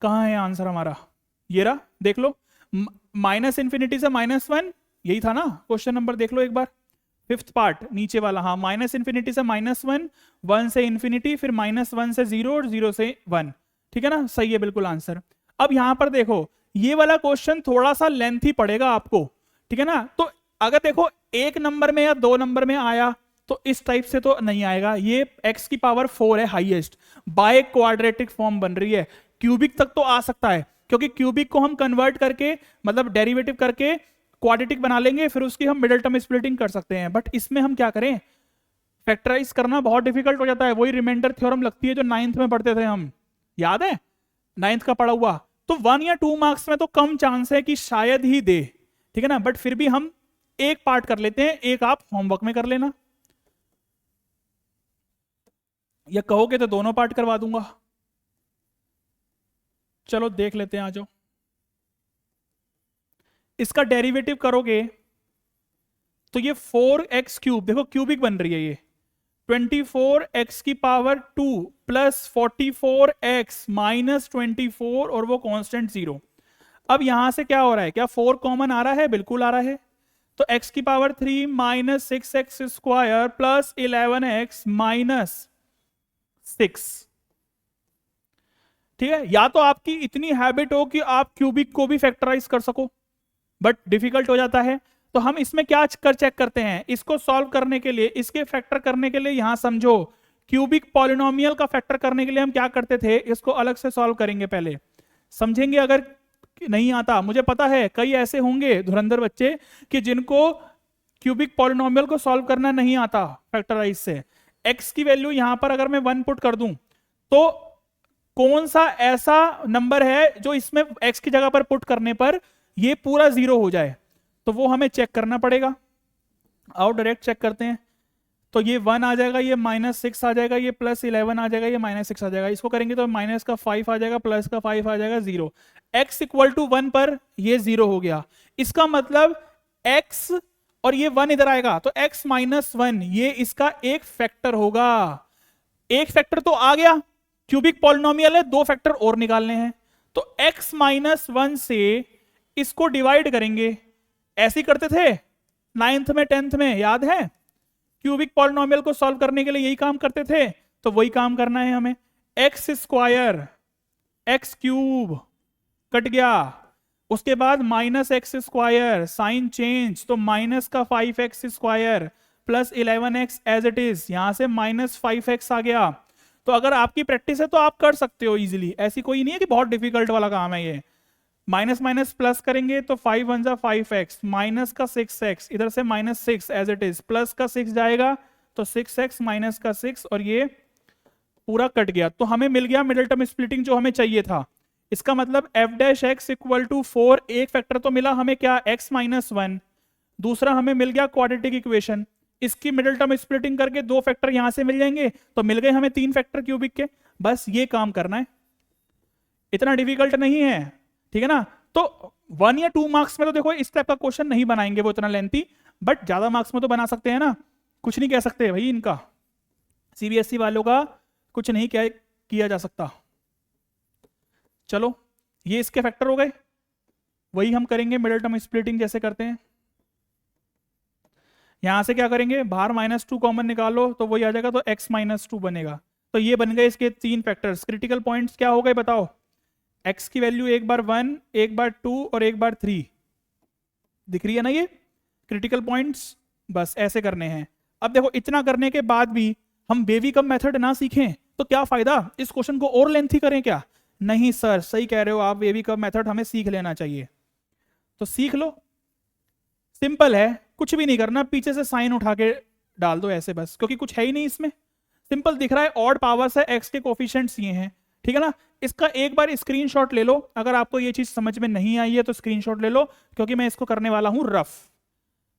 कहां है आंसर हमारा, ये रहा, देख लो, माइनस इंफिनिटी से -1, यही था ना क्वेश्चन नंबर, देख लो एक बार, 5th पार्ट नीचे वाला। हाँ, माइनस इंफिनिटी से -1, 1 से इंफिनिटी, फिर -1 से 0 और 0 से 1। ठीक है ना, सही है बिल्कुल आंसर। अब यहां पर देखो ये वाला क्वेश्चन थोड़ा सा लेंथी पड़ेगा आपको, ठीक है ना। तो अगर देखो 1 नंबर में या 2 नंबर में आया तो इस टाइप से तो नहीं आएगा। ये x की पावर 4 है हाईएस्ट, बाय क्वाड्रेटिक फॉर्म बन रही है, क्यूबिक तक तो आ सकता है क्योंकि क्यूबिक को हम कन्वर्ट करके मतलब डेरिवेटिव करके क्वाड्रेटिक बना लेंगे, फिर उसकी हम मिडिल टर्म स्प्लिटिंग कर सकते हैं। बट इसमें हम क्या करें, फैक्टराइज करना बहुत डिफिकल्ट हो जाता है। वही रिमाइंडर थ्योरम लगती है जो 9th में पढ़ते थे हम, याद है 9th का पढ़ा हुआ। तो 1 या 2 मार्क्स में तो कम चांस है कि शायद ही दे, ठीक है ना। बट फिर भी हम एक पार्ट कर लेते हैं, एक आप होमवर्क में कर लेना, या कहोगे तो दोनों पार्ट करवा दूंगा। चलो देख लेते हैं, आ जाओ। इसका डेरिवेटिव करोगे तो ये 4x क्यूब, देखो क्यूबिक बन रही है ये, 24x की पावर 2 प्लस 44x माइनस 24 और वो कांस्टेंट 0। अब यहां से क्या हो रहा है, क्या 4 कॉमन आ रहा है, बिल्कुल आ रहा है। तो x की power 3 minus 6x square plus 11x minus 6। ठीक है, या तो आपकी इतनी हैबिट हो कि आप क्यूबिक को भी फैक्टराइज कर सको, बट डिफिकल्ट हो जाता है। तो हम इसमें क्या कर चेक करते हैं, इसको सॉल्व करने के लिए, इसके फैक्टर करने के लिए, यहां समझो क्यूबिक पॉलिनोमियल का फैक्टर करने के लिए हम क्या करते थे, इसको अलग से सॉल्व करेंगे पहले, समझेंगे। अगर नहीं आता, मुझे पता है कई ऐसे होंगे धुरंधर बच्चे कि जिनको क्यूबिक पॉलिनोमियल को सॉल्व करना नहीं आता फैक्टराइज से। एक्स की वैल्यू यहां पर अगर मैं 1 पुट कर दूं तो कौन सा ऐसा नंबर है जो इसमें x की जगह पर पुट करने पर ये पूरा 0 हो जाए, तो वो हमें चेक करना पड़ेगा। आओ डायरेक्ट चेक करते हैं। तो ये 1 आ जाएगा, ये -6 आ जाएगा, ये +11 आ जाएगा, ये -6 आ जाएगा। इसको करेंगे तो माइनस का 5 आ जाएगा, प्लस का 5 आ जाएगा, 0। x = 1 पर ये 0 हो गया। इसका मतलब x और ये 1 इधर आएगा, तो x माइनस 1 ये इसका एक फैक्टर होगा। एक फैक्टर तो आ गया, क्यूबिक पॉलिनोमियल है, दो फैक्टर और निकालने हैं। तो x माइनस 1 से इसको डिवाइड करेंगे, ऐसे ही करते थे 9th में 10th में, याद है? क्यूबिक पॉलिनोमियल को सॉल्व करने के लिए यही काम करते थे, तो वही काम करना है हमें। X square x cube cut गया, उसके बाद minus x square, sign change, तो माइनस का 5x square plus 11x as it is, यहां से माइनस 5x आ गया। तो अगर आपकी प्रैक्टिस है तो आप कर सकते हो इजीली, ऐसी कोई नहीं है कि बहुत डिफिकल्ट वाला काम है ये। माइनस माइनस प्लस करेंगे तो 5 1 जा 5x, माइनस का 6x, इधर से minus 6 as it is, plus का 6 जाएगा तो 6x माइनस का 6, और ये पूरा कट गया। तो हमें मिल गया मिडिल टर्म स्प्लिटिंग जो हमें चाहिए था। इसका मतलब f dash x equal to 4, एक फैक्टर तो मिला हमें क्या, x माइनस 1, दूसरा हमें मिल गया क्वाड्रेटिक इक्वेशन। इसकी मिडिल टर्म स्प्लिटिंग करके दो फैक्टर यहां से मिल जाएंगे, तो मिल गए हमें 3 फैक्टर क्यूबिक के। बस ये काम करना है, इतना डिफिकल्ट नहीं है, ठीक है ना। तो 1 या 2 मार्क्स में तो देखो इस टाइप का क्वेश्चन नहीं बनाएंगे वो इतना लेंथी, बट ज्यादा मार्क्स में तो बना सकते हैं ना, कुछ नहीं कह सकते भाई इनका, सीबीएसई वालों का कुछ नहीं किया जा सकता। चलो ये इसके फैक्टर हो गए, वही हम करेंगे मिडिल टर्म स्प्लिटिंग जैसे करते हैं। यहां से क्या करेंगे, बाहर -2 कॉमन निकालो तो वही आ जाएगा, तो x माइनस 2 बनेगा। तो ये बन गए इसके 3 फैक्टर्स। क्रिटिकल पॉइंट्स क्या हो गए बताओ, x की वैल्यू एक बार 1, एक बार 2 और एक बार 3, दिख रही है ना ये क्रिटिकल पॉइंट्स। बस ऐसे करने हैं। अब देखो इतना करने के बाद भी हम बेबी कम मेथड ना सीखें तो क्या फायदा, इस क्वेश्चन को और लेंथी करें क्या? नहीं सर, सही कह रहे हो आप, बेबी कम मेथड हमें सीख लेना चाहिए। तो सीख लो, सिंपल है, कुछ भी नहीं करना, पीछे से साइन उठा के डाल दो ऐसे बस, क्योंकि कुछ है ही नहीं इसमें, सिंपल दिख रहा है, ऑड पावर्स है, एक्स के कोफिशिएंट्स ये हैं, ठीक है ना। इसका एक बार स्क्रीनशॉट ले लो, अगर आपको ये चीज समझ में नहीं आई है तो स्क्रीनशॉट ले लो, क्योंकि मैं इसको करने वाला हूं रफ।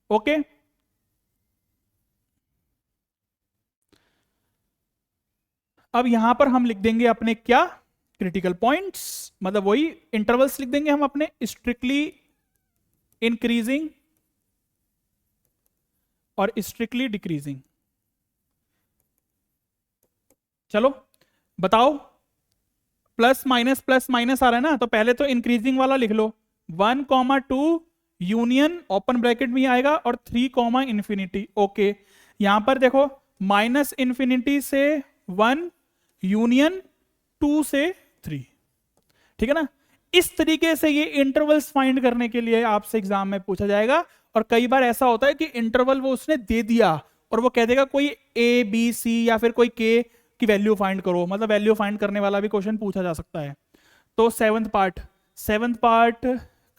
ओके, अब यहां पर हम लिख देंगे अपने क्या, क्रिटिकल पॉइंट्स, मतलब वही इंटरवल्स लिख देंगे हम अपने, स्ट्रिक्टली इंक्रीजिंग और स्ट्रिक्टली डिक्रीजिंग। चलो बताओ, प्लस माइनस आ रहा है ना, तो पहले तो इंक्रीजिंग वाला लिख लो, 1,2 यूनियन ओपन ब्रैकेट में आएगा और 3, इंफिनिटी। ओके, यहां पर देखो माइनस इंफिनिटी से 1 यूनियन 2 से 3, ठीक है ना। इस तरीके से ये इंटरवल्स फाइंड करने के लिए आपसे एग्जाम में पूछा जाएगा। और कई बार ऐसा होता है कि इंटरवल वो उसने दे दिया और वो कह देगा कोई ए बी सी या फिर कोई के की वैल्यू फाइंड करो, मतलब वैल्यू फाइंड करने वाला भी क्वेश्चन पूछा जा सकता है। तो सेवंथ पार्ट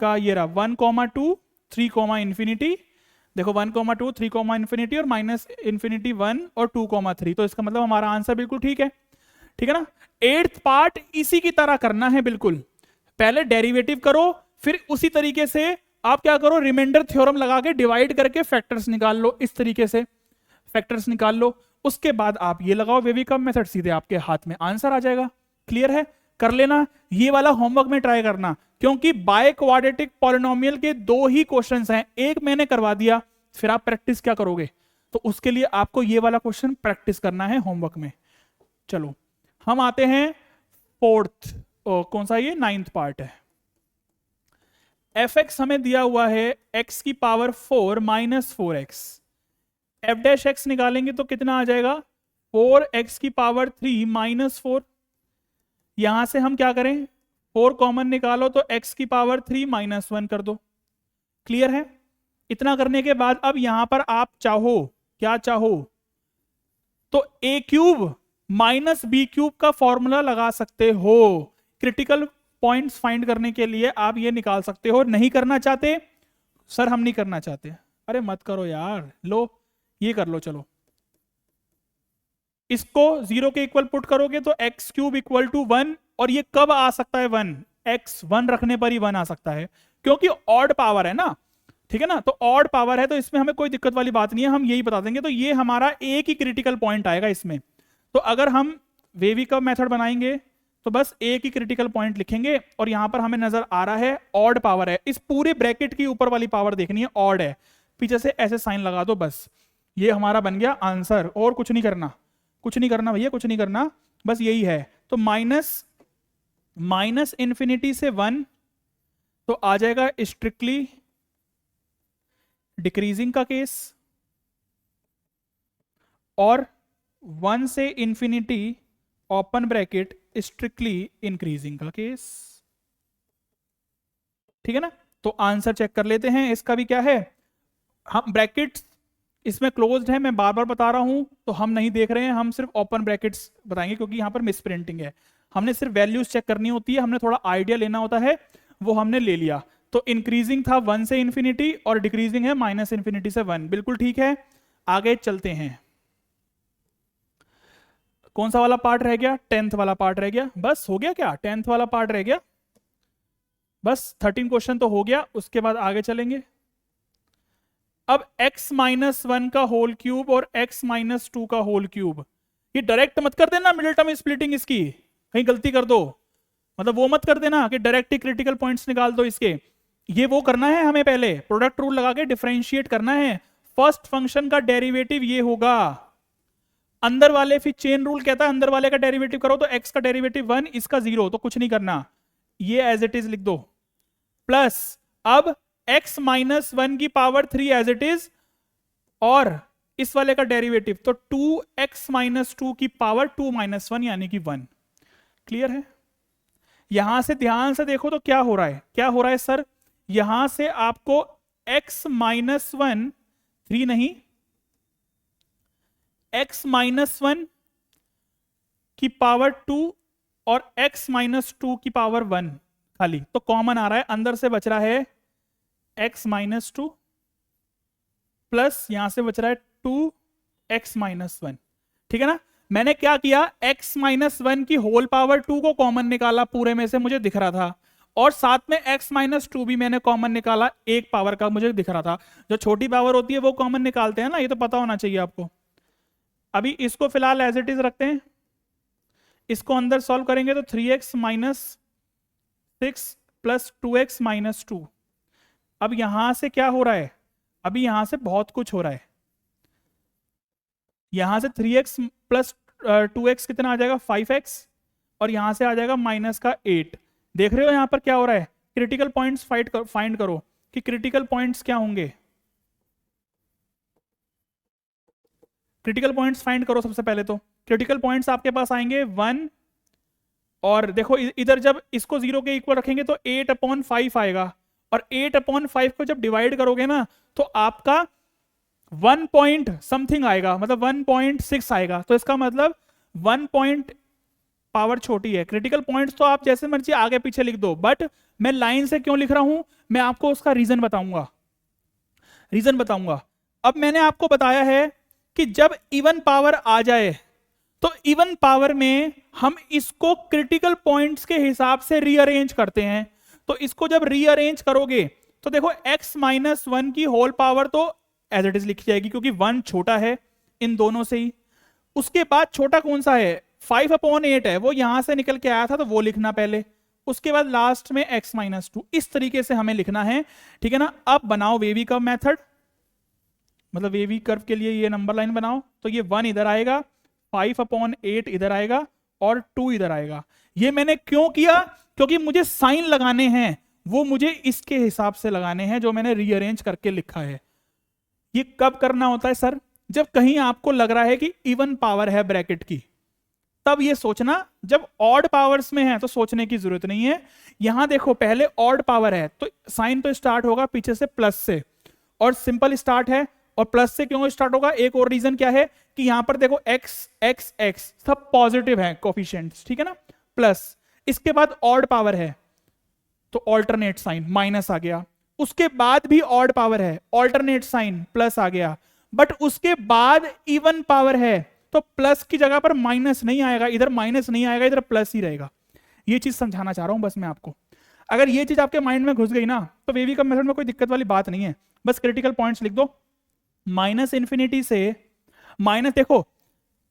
का ये रहा 1,2 3, इंफिनिटी, देखो 1,2 3, इंफिनिटी और माइनस इंफिनिटी 1 और 2,3, तो इसका मतलब हमारा आंसर बिल्कुल ठीक है, ठीक है ना। 8th पार्ट इसी की तरह करना है बिल्कुल, पहले डेरिवेटिव करो, फिर उसी तरीके से आप क्या करो, रिमाइंडर थ्योरम लगा के डिवाइड करके फैक्टर्स निकाल लो, इस तरीके से फैक्टर्स निकाल लो। उसके बाद आप ये लगाओ वेवी कम मेथड, सीधे आपके हाथ में आंसर आ जाएगा। क्लियर है, कर लेना, ये वाला होमवर्क में ट्राई करना, क्योंकि बाय क्वाड्रेटिक पॉलिनोमियल के 2 ही क्वेश्चंस हैं, एक मैंने करवा दिया, फिर आप प्रैक्टिस क्या करोगे, तो उसके लिए आपको ये वाला क्वेश्चन प्रैक्टिस करना है होमवर्क में। चलो हम आते हैं 4th, कौन सा ये 9th पार्ट है। fx हमें दिया हुआ है x की power 4 minus 4x, f dash x निकालेंगे तो कितना आ जाएगा, 4x की पावर 3 माइनस 4। यहां से हम क्या करें, 4 कॉमन निकालो तो x की पावर 3 माइनस 1 कर दो। क्लियर है, इतना करने के बाद अब यहां पर आप चाहो, क्या चाहो, तो a cube minus B cube का फॉर्मूला लगा सकते हो। क्रिटिकल पॉइंट्स फाइंड करने के लिए आप ये निकाल सकते हो। नहीं करना चाहते सर, हम नहीं करना चाहते, अरे मत करो यार, लो ये कर लो। चलो इसको 0 के इक्वल पुट करोगे तो एक्स क्यूब इक्वल टू 1, और ये कब आ सकता है 1, x 1 रखने पर ही 1 आ सकता है, क्योंकि ऑड पावर है ना, ठीक है ना। तो ऑड पावर है तो इसमें हमें कोई दिक्कत वाली बात नहीं है, हम यही बता देंगे। तो ये हमारा एक ही क्रिटिकल पॉइंट आएगा इसमें। तो अगर हम वेवी कब मेथड बनाएंगे तो बस एक ही क्रिटिकल पॉइंट लिखेंगे, और यहां पर हमें नजर आ रहा है ऑड पावर है, इस पूरे ब्रैकेट की ऊपर वाली पावर देखनी है, ऑड है, पीछे से ऐसे साइन लगा दो, बस ये हमारा बन गया आंसर। और कुछ नहीं करना, कुछ नहीं करना भैया, कुछ नहीं करना, बस यही है। तो माइनस इन्फिनिटी से 1 तो आ जाएगा स्ट्रिक्टली डिक्रीजिंग का केस, और 1 से infinity open bracket strictly increasing का केस। ठीक है ना। तो आंसर चेक कर लेते हैं, इसका भी क्या है, हम ब्रैकेट्स इसमें क्लोज्ड है, मैं बार बार बता रहा हूं, तो हम नहीं देख रहे हैं, हम सिर्फ ओपन ब्रैकेट्स बताएंगे क्योंकि यहां पर मिस प्रिंटिंग है। हमने सिर्फ वैल्यूज चेक करनी होती है, हमने थोड़ा आइडिया लेना होता है, वो हमने ले लिया। तो इंक्रीजिंग था 1 से इंफिनिटी और डिक्रीजिंग है माइनस इंफिनिटी से 1, बिल्कुल ठीक है। आगे चलते हैं, कौन सा वाला पार्ट रह गया, 10th वाला पार्ट रह गया। बस हो गया क्या, 10th वाला पार्ट रह गया, बस 13 क्वेश्चन तो हो गया, उसके बाद आगे चलेंगे। अब x-1 का होल क्यूब और x-2 का होल क्यूब, ये डायरेक्ट मत कर देना मिडिल टर्म स्प्लिटिंग इसकी, कहीं गलती कर दो, मतलब वो मत कर देना कि डायरेक्ट ही क्रिटिकल पॉइंट्स निकाल दो इसके। ये वो करना है हमें, पहले प्रोडक्ट रूल लगा के डिफरेंशिएट करना है। फर्स्ट फंक्शन का डेरिवेटिव ये होगा, अंदर वाले, फिर चेन रूल कहता है अंदर वाले का डेरिवेटिव करो, तो x का डेरिवेटिव 1, इसका 0, तो कुछ नहीं करना, ये एज इट इज लिख दो, प्लस अब x-1 की पावर 3 एज इट इज, और इस वाले का डेरिवेटिव तो 2x-2 की पावर 2 - 1 यानी कि 1। क्लियर है। यहां से ध्यान से देखो तो क्या हो रहा है, क्या हो रहा है सर, यहां से आपको x-1 3 नहीं, x-1 की पावर 2 और x-2 की पावर 1 खाली, तो कॉमन आ रहा है, अंदर से बच रहा है x-2 प्लस यहां से बच रहा है 2x-1। ठीक है ना। मैंने क्या किया, x-1 की होल पावर 2 को कॉमन निकाला, पूरे में से मुझे दिख रहा था, और साथ में x-2 भी मैंने कॉमन निकाला, एक पावर का मुझे दिख रहा था। जो छोटी पावर होती है वो कॉमन निकालते हैं ना, ये तो पता होना चाहिए आपको। अभी इसको फिलहाल एज इट इज रखते हैं, इसको अंदर सॉल्व करेंगे तो 3x - 6 प्लस 2x - 2। अब यहां से क्या हो रहा है, अभी यहां से बहुत कुछ हो रहा है, यहां से 3x प्लस 2x कितना आ जाएगा, 5x, और यहां से आ जाएगा माइनस का 8। देख रहे हो यहां पर क्या हो रहा है, क्रिटिकल पॉइंट्स फाइंड करो कि क्रिटिकल पॉइंट्स क्या होंगे, क्रिटिकल पॉइंट्स फाइंड करो। सबसे पहले तो क्रिटिकल पॉइंट्स आपके पास आएंगे 1, और देखो इधर जब इसको 0 के इक्वल रखेंगे तो 8/5 आएगा, और 8/5 को जब डिवाइड करोगे ना तो आपका 1 पॉइंट समथिंग आएगा, मतलब 1.6 आएगा। तो इसका मतलब 1 पॉइंट पावर छोटी है। क्रिटिकल पॉइंट्स तो आप जैसे मर्जी आगे पीछे लिख दो, बट मैं लाइन से क्यों लिख रहा हूं, मैं आपको उसका रीजन बताऊंगा, रीजन बताऊंगा। अब मैंने आपको बताया है कि जब इवन पावर आ जाए तो इवन पावर में हम इसको क्रिटिकल पॉइंट्स के हिसाब से रीअरेंज करते हैं। तो इसको जब रीअरेंज करोगे तो देखो x-1 की होल पावर तो एज इट इज लिखी जाएगी क्योंकि 1 छोटा है इन दोनों से ही। उसके बाद छोटा कौन सा है, 5/8 है, वो यहां से निकल के आया था तो वो लिखना पहले, उसके बाद लास्ट में x-2। इस तरीके से हमें लिखना है, ठीक है ना। अब बनाओ वेवी कर्व मेथड, मतलब वेवी कर्व के लिए ये नंबर लाइन बनाओ, तो ये 1 इधर आएगा, 5/8 इधर आएगा और 2 इधर आएगा। ये मैंने क्यों किया, क्योंकि मुझे साइन लगाने हैं, वो मुझे इसके हिसाब से लगाने हैं जो मैंने रीअरेंज करके लिखा है। ये कब करना होता है सर, जब कहीं आपको लग रहा है कि इवन पावर है ब्रैकेट की, तब ये सोचना। जब ऑड पावर्स में है तो सोचने की जरूरत नहीं है। यहां देखो पहले ऑड पावर है तो साइन तो स्टार्ट होगा पीछे से प्लस से, और सिंपल स्टार्ट है, और प्लस से क्यों स्टार्ट होगा, एक और रीजन क्या है कि यहां पर देखो x x x सब पॉजिटिव है कोफिशिएंट्स, ठीक है ना, प्लस। इसके बाद ऑड पावर है तो ऑल्टरनेट साइन माइनस आ गया, उसके बाद भी ऑड पावर है, ऑल्टरनेट साइन प्लस आ गया, बट उसके बाद इवन पावर है तो प्लस की जगह पर माइनस नहीं आएगा, इधर माइनस नहीं आएगा, इधर प्लस ही रहेगा। ये चीज समझाना चाह रहा हूं बस मैं आपको। अगर ये चीज आपके माइंड में घुस गई ना तो वेवी कर्व मेथड में कोई दिक्कत वाली बात नहीं है, बस क्रिटिकल पॉइंट्स लिख दो। माइनस इंफिनिटी से माइनस, देखो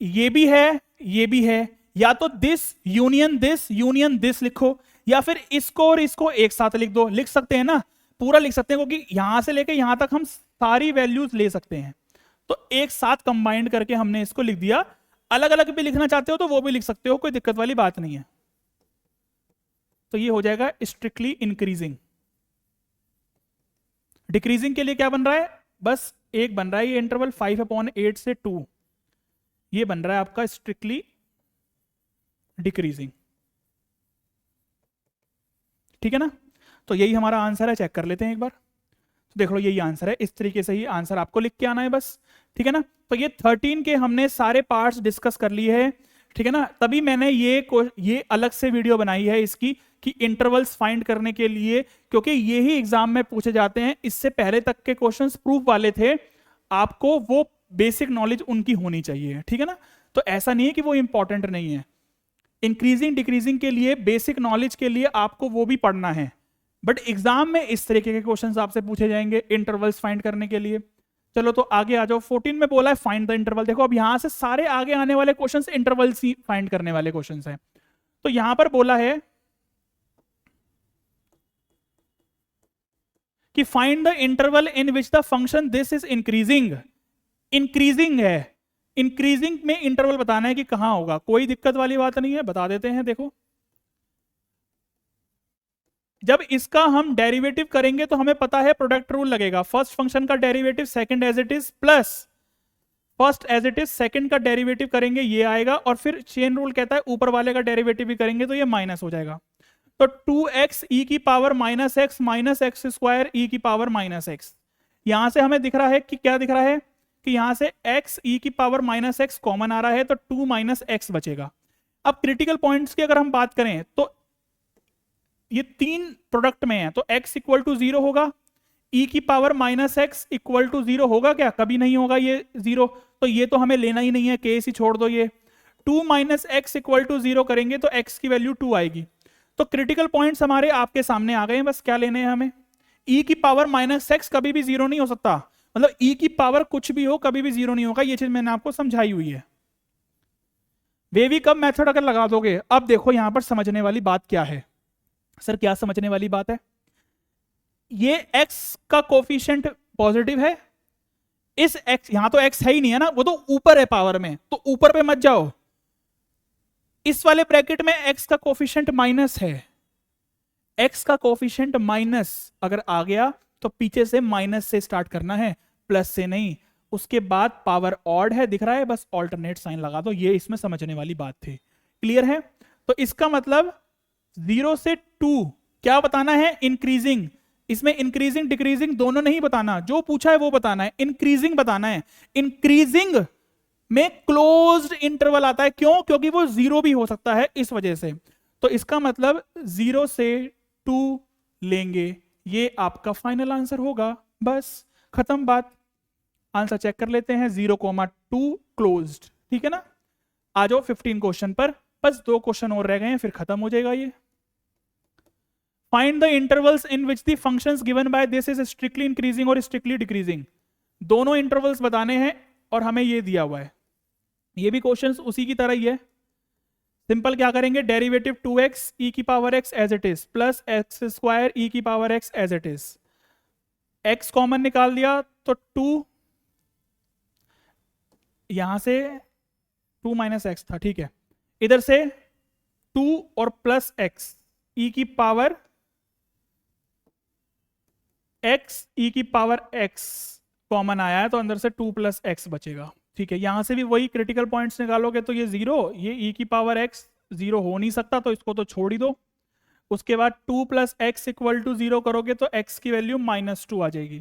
ये भी है ये भी है, या तो दिस यूनियन दिस लिखो, या फिर इसको और इसको एक साथ लिख दो। लिख सकते हैं ना, पूरा लिख सकते हैं, क्योंकि यहां से लेके यहां तक हम सारी वैल्यूज ले सकते हैं। तो एक साथ कंबाइंड करके हमने इसको लिख दिया। अलग अलग भी लिखना चाहते हो तो वो भी लिख सकते हो, कोई दिक्कत वाली बात नहीं है। तो ये हो जाएगा स्ट्रिक्टली इंक्रीजिंग। डिक्रीजिंग के लिए क्या बन रहा है, बस एक बन रहा है ये इंटरवल 5/8 से 2, ये बन रहा है आपका स्ट्रिक्टली डिक्रीजिंग। ठीक है ना, तो यही हमारा आंसर है। चेक कर लेते हैं एक बार, तो देख लो यही आंसर है। इस तरीके से ही आंसर आपको लिख के आना है बस। ठीक है ना, तो ये 13 के हमने सारे पार्ट्स डिस्कस कर लिए हैं। ठीक है ना, तभी मैंने ये अलग से वीडियो बनाई है इसकी कि इंटरवल्स फाइंड करने के लिए, क्योंकि ये ही एग्जाम में पूछे जाते हैं। इससे पहले तक के क्वेश्चंस प्रूफ वाले थे, आपको वो बेसिक नॉलेज उनकी होनी चाहिए। ठीक है ना, तो ऐसा नहीं है कि वो इंपॉर्टेंट नहीं है। इंक्रीजिंग डिक्रीजिंग के लिए, बेसिक नॉलेज के लिए आपको वो भी पढ़ना है, बट एग्जाम में इस तरीके के क्वेश्चंस आपसे पूछे जाएंगे इंटरवल्स फाइंड करने के लिए। चलो तो आगे आ जाओ। 14 में बोला है फाइंड द इंटरवल। देखो अब यहां से सारे आगे आने वाले क्वेश्चंस इंटरवल्स ही फाइंड करने वाले क्वेश्चंस हैं। तो यहां पर बोला है कि find the interval in which the function this is increasing. Increasing है, इंक्रीजिंग में इंटरवल बताना है कि कहां होगा। कोई दिक्कत वाली बात नहीं है, बता देते हैं। देखो जब इसका हम डेरिवेटिव करेंगे तो हमें पता है प्रोडक्ट रूल लगेगा। फर्स्ट फंक्शन का derivative second as it is plus first as it is second का डेरिवेटिव करेंगे, ये आएगा। और फिर चेन रूल कहता है ऊपर वाले का डेरिवेटिव भी करेंगे तो ये माइनस हो जाएगा। तो 2x e की power minus x square e की पावर माइनस एक्स। यहां से हमें दिख रहा है कि क्या दिख रहा है कि यहां से x e की पावर माइनस एक्स कॉमन आ रहा है, तो 2 माइनस एक्स बचेगा। अब क्रिटिकल पॉइंट्स की अगर हम बात करें तो ये तीन प्रोडक्ट में है, तो x इक्वल टू 0 होगा, e की power minus x equal to 0 होगा क्या, कभी नहीं होगा ये 0। तो ये तो हमें लेना ही नहीं है, केस ही छोड़ दो। ये 2 माइनस एक्स इक्वल टू 0 करेंगे तो x की वैल्यू 2 आएगी। तो क्रिटिकल पॉइंट्स हमारे आपके सामने आ गए हैं, बस क्या लेने हैं हमें। e की पावर माइनस एक्स कभी भी 0 नहीं हो सकता, मतलब e की पावर कुछ भी हो कभी भी 0 नहीं होगा। ये चीज मैंने आपको समझाई हुई है। वेवी कब मेथड अगर लगा दोगे, अब देखो यहां पर समझने वाली बात क्या है। सर क्या समझने वाली बात है, ये x का कोफिशिएंट पॉजिटिव है, इस x यहां तो x है ही नहीं है ना, वो तो ऊपर है पावर में, तो ऊपर पे मत जाओ। इस वाले ब्रैकेट में x का कोफिशिएंट माइनस है, x का कोफिशिएंट माइनस अगर आ गया तो पीछे से माइनस से स्टार्ट करना है, प्लस से नहीं। उसके बाद पावर ऑड है, दिख रहा है, बस ऑल्टरनेट साइन लगा दो। ये इसमें समझने वाली बात थी, क्लियर है। तो इसका मतलब 0 से 2 क्या बताना है, इंक्रीजिंग। इसमें इंक्रीजिंग डिक्रीजिंग दोनों नहीं बताना, जो पूछा है वो बताना है, इंक्रीजिंग बताना है। इंक्रीजिंग में क्लोज्ड इंटरवल आता है, क्यों, क्योंकि वो 0 भी हो सकता है इस वजह से। तो इसका मतलब 0 से 2 लेंगे, ये आपका फाइनल आंसर होगा। बस खत्म बात। आंसर चेक कर लेते हैं, 0,2 क्लोज्ड। ठीक है ना, आ जाओ 15 क्वेश्चन पर, बस 2 क्वेश्चन और रह गए हैं, फिर खत्म हो जाएगा ये। Find the intervals in which the functions given by this is strictly increasing और स्ट्रिक्टली डिक्रीजिंग। दोनों इंटरवल्स बताने हैं और हमें ये दिया हुआ है। ये भी क्वेश्चंस उसी की तरह ही है। सिंपल क्या करेंगे, डेरिवेटिव 2x e की power x as it is plus x square e की power x as it is. x common निकाल दिया तो 2, यहां से 2 माइनस एक्स था, ठीक है। इधर से 2 और प्लस x e की पावर x e की पावर x कॉमन आया है, तो अंदर से 2 प्लस एक्स बचेगा। ठीक है, यहां से भी वही क्रिटिकल पॉइंट्स निकालोगे तो ये 0, ये e की पावर x 0 हो नहीं सकता, तो इसको तो छोड़ ही दो। उसके बाद 2 प्लस एक्स इक्वल टू 0 करोगे तो x की वैल्यू -2 आ जाएगी।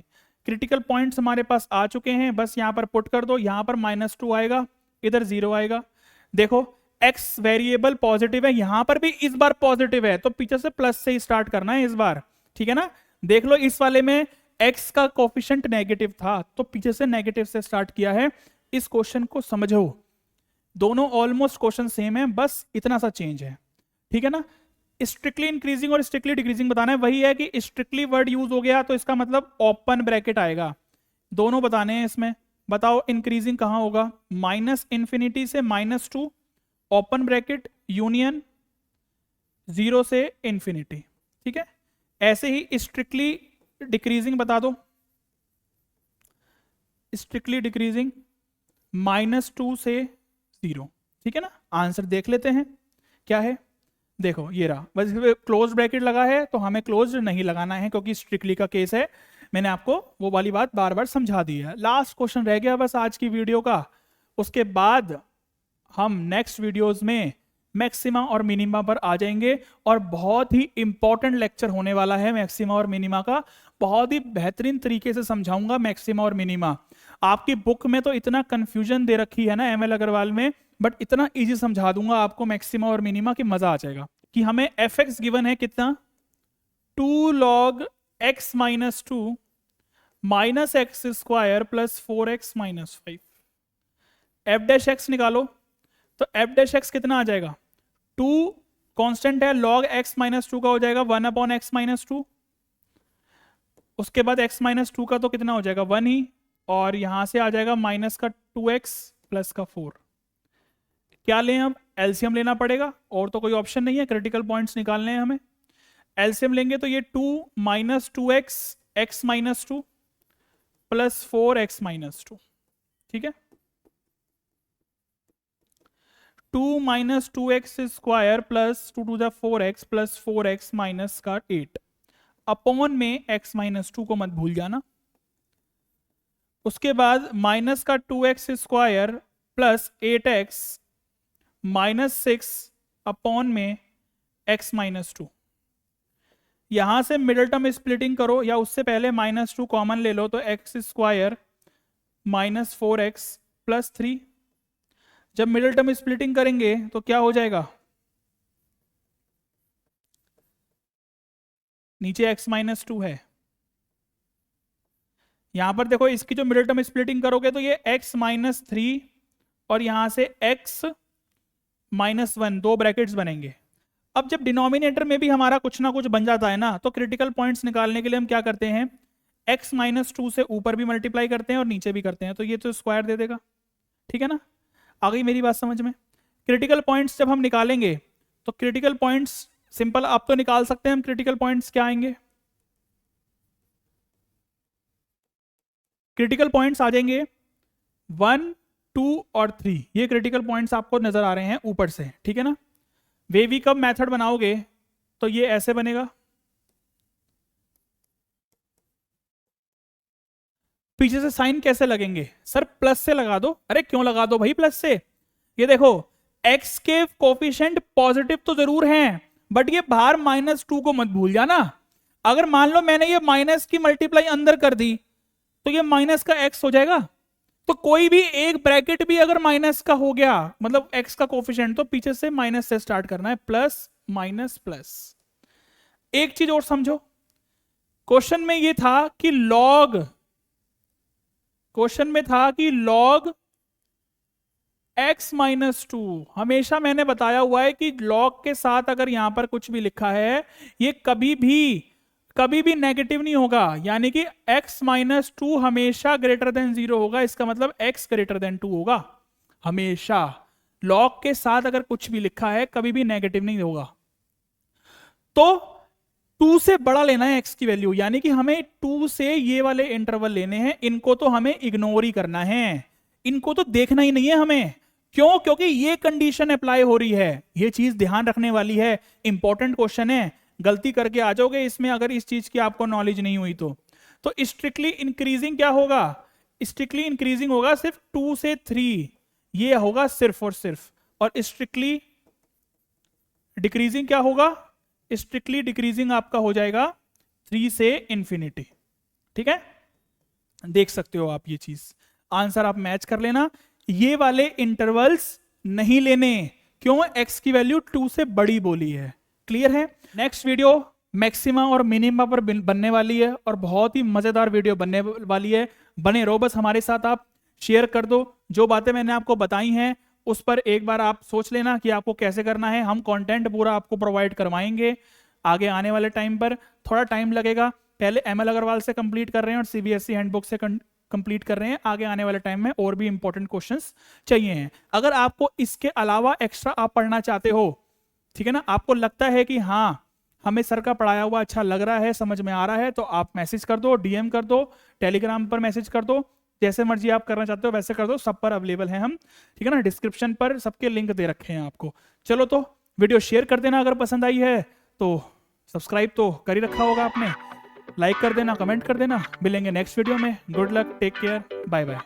क्रिटिकल पॉइंट्स हमारे पास आ चुके हैं, बस यहां पर पुट कर दो। यहां पर -2 आएगा, इधर 0 आएगा। देखो x वेरिएबल पॉजिटिव है, यहां पर भी इस बार पॉजिटिव है, तो पीछे से प्लस से ही स्टार्ट करना है इस बार। ठीक है ना, देख लो इस वाले में x का कोफिशिएंट नेगेटिव था, तो पीछे से नेगेटिव से स्टार्ट किया है। इस क्वेश्चन को समझो, दोनों ऑलमोस्ट क्वेश्चन सेम है, बस इतना सा चेंज है। ठीक है ना, स्ट्रिक्टली इंक्रीजिंग और स्ट्रिक्टली डिक्रीजिंग बताना है। वही है कि स्ट्रिक्टली वर्ड यूज हो गया तो इसका मतलब ओपन ब्रैकेट आएगा, दोनों बताने हैं इसमें। बताओ इंक्रीजिंग कहां होगा, -∞ से -2 ओपन ब्रैकेट यूनियन 0 से∞। ठीक है, ऐसे ही स्ट्रिक्टली डिक्रीजिंग बता दो, स्ट्रिक्टली डिक्रीजिंग -2 से 0, ठीक है ना। आंसर देख लेते हैं क्या है। देखो ये रहा, बस क्लोज ब्रैकेट लगा है तो हमें क्लोज नहीं लगाना है क्योंकि स्ट्रिक्टली का केस है। मैंने आपको वो वाली बात बार बार समझा दी है। लास्ट क्वेश्चन रह गया बस आज की वीडियो का, उसके बाद हम नेक्स्ट वीडियोस में मैक्सिमा और मिनिमा पर आ जाएंगे और बहुत ही इंपॉर्टेंट लेक्चर होने वाला है मैक्सिमा और मिनिमा का। बहुत ही बेहतरीन तरीके से समझाऊंगा मैक्सिमा और मिनिमा। आपकी बुक में तो इतना कंफ्यूजन दे रखी है ना ML अग्रवाल में, बट इतना इजी समझा दूंगा आपको मैक्सिमा और मिनिमा की मजा आ जाएगा। कि हमें fx गिवन है कितना, 2 log x minus 2 minus x square plus 4x minus 5। F dash x निकालो तो एफ डैश एक्स कितना आ जाएगा, 2 कांस्टेंट है, log x माइनस 2 का हो जाएगा 1 अपॉन एक्स माइनस 2। उसके बाद x माइनस 2 का तो कितना हो जाएगा 1 ही, और यहां से आ जाएगा माइनस का 2x प्लस का 4। क्या लें अब, एलसीएम लेना पड़ेगा, और तो कोई ऑप्शन नहीं है, क्रिटिकल पॉइंट्स निकालने हैं हमें। एलसीएम लेंगे तो ये 2 minus 2x x minus 2 plus 4x minus 2, ठीक है। 2 minus 2x square plus 2 to the 4x plus 4x minus का 8 अपॉन में x माइनस 2 को मत भूल जाना। उसके बाद माइनस का 2x square plus 8x minus 6 upon में x माइनस 2। यहां से मिडिल टर्म स्प्लिटिंग करो, या उससे पहले -2 कॉमन ले लो तो x square minus 4x plus 3। जब मिडिल टर्म स्प्लिटिंग करेंगे तो क्या हो जाएगा, नीचे x माइनस 2 है, यहां पर देखो इसकी जो मिडिल टर्म स्प्लिटिंग करोगे तो ये x माइनस 3 और यहां से x माइनस 1, 2 ब्रैकेट्स बनेंगे। अब जब डिनोमिनेटर में भी हमारा कुछ ना कुछ बन जाता है ना, तो क्रिटिकल पॉइंट्स निकालने के लिए हम क्या करते हैं, x माइनस 2 से ऊपर भी मल्टीप्लाई करते हैं और नीचे भी करते हैं, तो ये तो स्क्वायर दे देगा, ठीक है ना। आ गई मेरी बात समझ में। क्रिटिकल पॉइंट्स जब हम निकालेंगे तो क्रिटिकल पॉइंट्स सिंपल आप तो निकाल सकते हैं हम, क्रिटिकल पॉइंट्स क्या आएंगे, क्रिटिकल पॉइंट्स आ जाएंगे 1, 2 और 3। ये क्रिटिकल पॉइंट्स आपको नजर आ रहे हैं ऊपर से, ठीक है ना। वेवी कब मेथड बनाओगे तो ये ऐसे बनेगा, पीछे से साइन कैसे लगेंगे, सर प्लस से लगा दो। अरे क्यों लगा दो भाई प्लस से, ये देखो x के कोफिशिएंट पॉजिटिव तो जरूर हैं, बट ये बाहर -2 को मत भूल जाना। अगर मान लो मैंने ये माइनस की मल्टीप्लाई अंदर कर दी तो ये माइनस का x हो जाएगा। तो कोई भी एक ब्रैकेट भी अगर माइनस का हो गया, मतलब x का कोफिशिएंट, तो पीछे से माइनस से स्टार्ट करना है, प्लस माइनस प्लस। एक चीज और समझो, क्वेश्चन में ये था कि लॉग, क्वेश्चन में था कि log x माइनस 2, हमेशा मैंने बताया हुआ है कि log के साथ अगर यहां पर कुछ भी लिखा है ये कभी भी नेगेटिव नहीं होगा, यानी कि x माइनस 2 हमेशा ग्रेटर देन 0 होगा। इसका मतलब x ग्रेटर देन 2 होगा हमेशा। log के साथ अगर कुछ भी लिखा है कभी भी नेगेटिव नहीं होगा। तो 2 से बड़ा लेना है x की वैल्यू, यानी कि हमें 2 से ये वाले इंटरवल लेने हैं, इनको तो हमें इग्नोर ही करना है, इनको तो देखना ही नहीं है हमें। क्यों, क्योंकि ये कंडीशन अप्लाई हो रही है, ये चीज ध्यान रखने वाली है, इंपॉर्टेंट क्वेश्चन है, गलती करके आ जाओगे इसमें अगर इस चीज की आपको नॉलेज नहीं हुई तो। स्ट्रिक्टली इंक्रीजिंग क्या होगा, स्ट्रिक्टली इंक्रीजिंग होगा सिर्फ 2 से 3, ये होगा सिर्फ और सिर्फ। और स्ट्रिक्टली डिक्रीजिंग क्या होगा, स्ट्रिक्टली डिक्रीजिंग आपका हो जाएगा 3 से इंफिनिटी, ठीक है। देख सकते हो आप ये चीज, आंसर आप मैच कर लेना। ये वाले इंटरवल्स नहीं लेने, क्यों, x की वैल्यू 2 से बड़ी बोली है। क्लियर है। नेक्स्ट वीडियो मैक्सिमा और मिनिमा पर बनने वाली है और बहुत ही मजेदार वीडियो बनने वाली है, बने रहो बस हमारे साथ। आप शेयर कर दो, जो बातें मैंने आपको बताई हैं उस पर एक बार आप सोच लेना कि आपको कैसे करना है। हम कंटेंट पूरा आपको प्रोवाइड करवाएंगे आगे आने वाले टाइम पर, थोड़ा टाइम लगेगा, पहले ML अग्रवाल से कंप्लीट कर रहे हैं और CBSE हैंडबुक से कंप्लीट कर रहे हैं, आगे आने वाले टाइम में और भी इंपॉर्टेंट क्वेश्चंस चाहिए हैं। अगर आपको इसके अलावा एक्स्ट्रा आप पढ़ना चाहते हो, ठीक है ना, आपको लगता है कि हाँ हमें सर का पढ़ाया हुआ अच्छा लग रहा है, समझ में आ रहा है, तो आप मैसेज कर दो, DM कर दो, टेलीग्राम पर मैसेज कर दो, जैसे मर्जी आप करना चाहते हो वैसे कर दो, सब पर अवेलेबल हैं हम, ठीक है ना। डिस्क्रिप्शन पर सबके लिंक दे रखे हैं आपको। चलो तो वीडियो शेयर कर देना अगर पसंद आई है तो, सब्सक्राइब तो कर ही रखा होगा आपने, लाइक कर देना, कमेंट कर देना। मिलेंगे नेक्स्ट वीडियो में। Good luck, take care, bye bye.